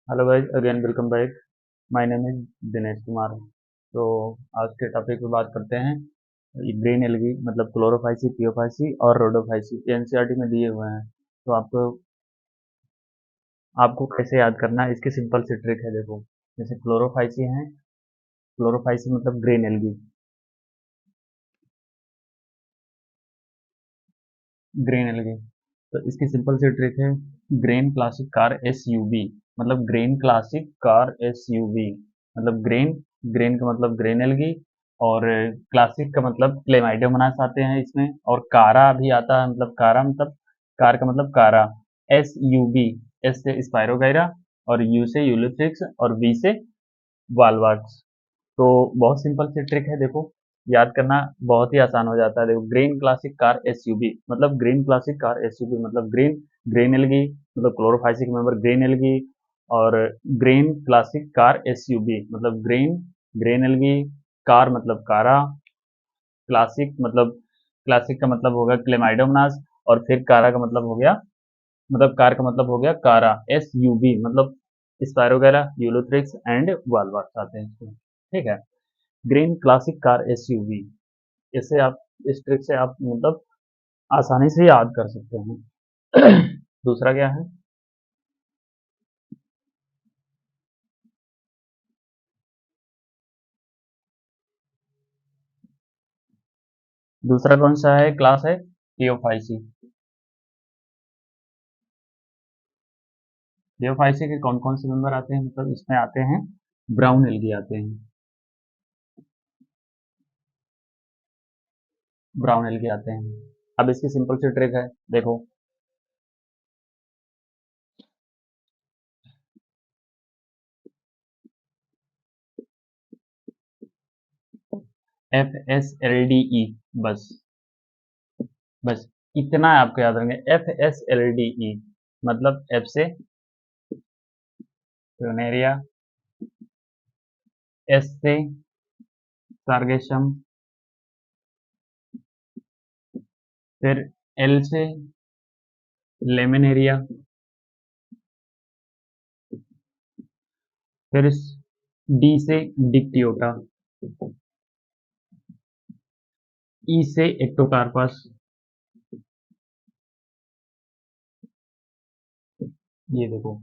Hello guys, again welcome back. My name is Dinesh Kumar. तो आज के टॉपिक पे बात करते हैं। ग्रीन एल्गी मतलब क्लोरोफाइसी, पियोफाइसी और रोडोफाइसी एनसीईआरटी में दिए हुए हैं। तो आपको आपको कैसे याद करना है, इसकी सिंपल सी ट्रिक है। देखो, जैसे क्लोरोफाइसी है, क्लोरोफाइसी मतलब ग्रीन एल्गी। ग्रीन एल्गी, तो इसकी सिंपल सी ट्रिक है। ग्रीन क्लासिक कार एसयूवी मतलब ग्रीन क्लासिक कार एसयूवी मतलब ग्रीन, ग्रीन का मतलब ग्रीन एल्गी, और क्लासिक का मतलब क्लेमाइडोमोनास आते हैं इसमें, और कारा भी आता है, मतलब कारा मतलब कार का मतलब कारा। एस यू बी, एस से स्पायरोगाइरा, और यू से यूलिथ्रिक्स, और वी से वाल्वाक्स। तो बहुत सिंपल सी ट्रिक है। देखो, याद करना बहुत ही आसान हो जाता है। देखो, ग्रीन क्लासिक कार एसयूवी मतलब ग्रीन क्लासिक कार एसयूवी मतलब ग्रीन, ग्रीन एल्गी मतलब क्लोरोफाइसिक मेंबर ग्रीन एल्गी, और ग्रीन क्लासिक कार एसयूवी मतलब ग्रीन, ग्रीन एल्गी, कार मतलब कारा, क्लासिक मतलब, क्लासिक का मतलब हो गया क्लेमाइडोमोनास, और फिर कारा का मतलब हो गया, मतलब कार का मतलब हो गया कारा। एस यू बी मतलब स्पायरोगैरा, यूलोथ्रिक्स एंड वाल्वाक्स आते हैं इसमें। ठीक है, ग्रीन क्लासिक कार एसयूवी। इससे आप, इस ट्रिक से आप मतलब आसानी से याद कर सकते हैं। दूसरा क्या है? दूसरा कौन सा है, क्लास है थियोफाइसी। थियोफाइसी के कौन कौन से मेंबर आते हैं, मतलब इसमें आते हैं ब्राउन एल्गी आते हैं, ब्राउन एल्गी आते हैं। अब इसकी सिंपल सी ट्रिक है। देखो, F S L D E, बस, बस इतना आपको याद रखेंगे। F S L D E मतलब एफ से फ्यूनेरिया, एस से सार्गेशम, फिर एल से लेमिनेरिया, फिर डी से डिक्टियोटा, ई से एक्टोकार्पस। ये देखो,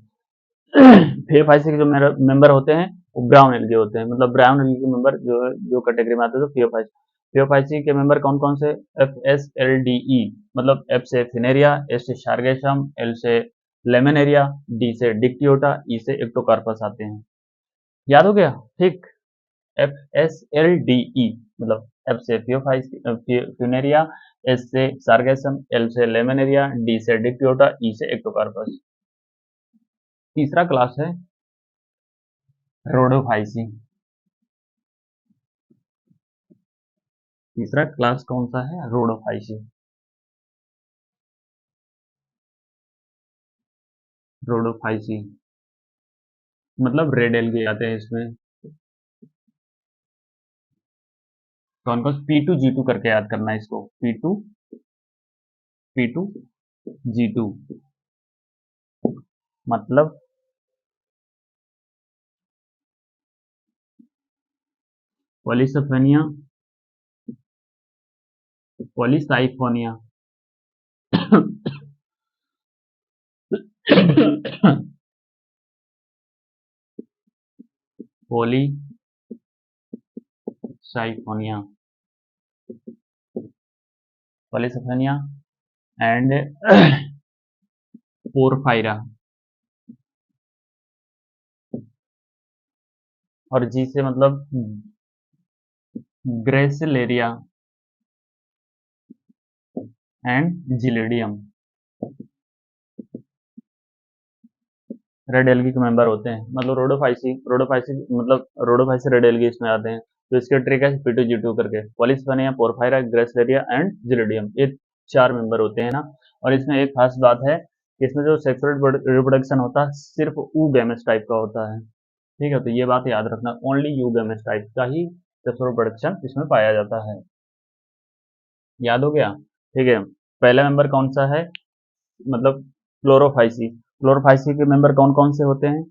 थियोफाइसी के जो मेंबर होते हैं वो ब्राउन एल्गी होते हैं, मतलब ब्राउन एल्गी के मेंबर जो जो कैटेगरी में आते हैं तो थियोफाइसी। थियोफाइसी के मेंबर कौन कौन से? F S L D E मतलब एफ से फिनेरिया, एस से शार्गेशम, एल से लेमिनेरिया, डी से डिक्टियोटा, ई से एक्टोकार्पस आते हैं। याद हो गया? ठीक। F S L D E मतलब एफ से फ्यूनेरिया, एस से सार्गेसम, एल से लेमिनेरिया, डी से डिक्टियोटा, ई से एक्टोकार्पस। तीसरा क्लास है रोडोफाइसी। तीसरा क्लास कौन सा है? रोडोफाइसी। रोडोफाइसी मतलब रेड एल्गी आते हैं इसमें। कौन कौन? पी टू जी टू करके याद करना है इसको। P two, P two G two मतलब Polysiphonia, Polysiphonia, Polysiphonia, Polysiphonia and Porphyra, और जी से मतलब Gracilaria and Gelidium. Red algae के मेंबर होते हैं, मतलब रोडोफाइसी, रोडोफाइसी मतलब रोडोफाइसी रेड एल्गी इसमें आते हैं। तो इसके ट्रिक है पी टू जी टू करके, पॉलीसफेनिया, पोरफायरा, ग्रेसिलेरिया एंड जिलेडियम, ये चार मेंबर होते हैं ना। और इसमें एक खास बात है कि इसमें जो सेक्सुअल रिप्रोडक्शन होता है सिर्फ ऊ गैमेट्स टाइप का होता है। ठीक है, तो ये बात याद रखना, ओनली यू गैमेट्स टाइप का ही सेक्सुअल रिप्रोडक्शन इसमें पाया जाता है। याद हो गया? ठीक है। पहला मेंबर कौन सा है, मतलब क्लोरोफाइसी। क्लोरोफाइसी के मेंबर कौन कौन से होते हैं?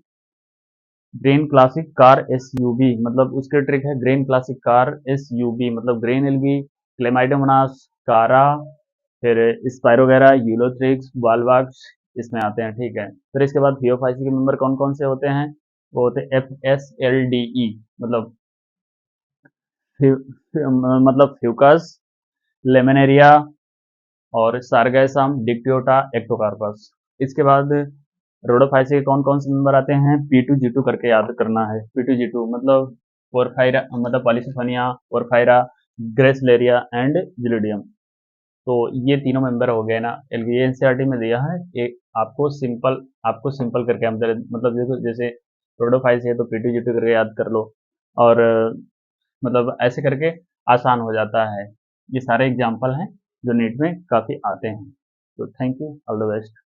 ग्रेन क्लासिक कार एसयूवी मतलब उसके ट्रिक है ग्रेन क्लासिक कार एसयूवी मतलब ग्रेन एल्गी, क्लेमाइडोमोनास, कारा, फिर स्पाइरोगेरा, यूलोथ्रिक्स, वालवाक्स इसमें आते हैं। ठीक है, फिर इसके बाद थियोफाइसी के मेंबर कौन कौन से होते हैं? वो होते हैं FSLDE मतलब मतलब फ्यूकस, लेमिनेरिया और सारगैसम, डिक्टियोटा, एक्टोकार्पस। इसके बाद रोडोफाइसी के कौन कौन से मेंबर आते हैं? P2G2 करके याद करना है। P2G2 मतलब पोरफायरा मतलब पॉलीसिफोनिया, पोरफायरा, ग्रेसलेरिया एंड जिलिडियम। तो ये तीनों मेंबर हो गए ना, ये एनसीईआरटी में दिया है। एक आपको सिंपल करके हम मतलब देखो जैसे रोडोफाइसी है तो P2G2 करके याद कर लो, और मतलब ऐसे करके आसान हो जाता है। ये सारे एग्जाम्पल हैं जो नीट में काफ़ी आते हैं। तो thank you, all the best.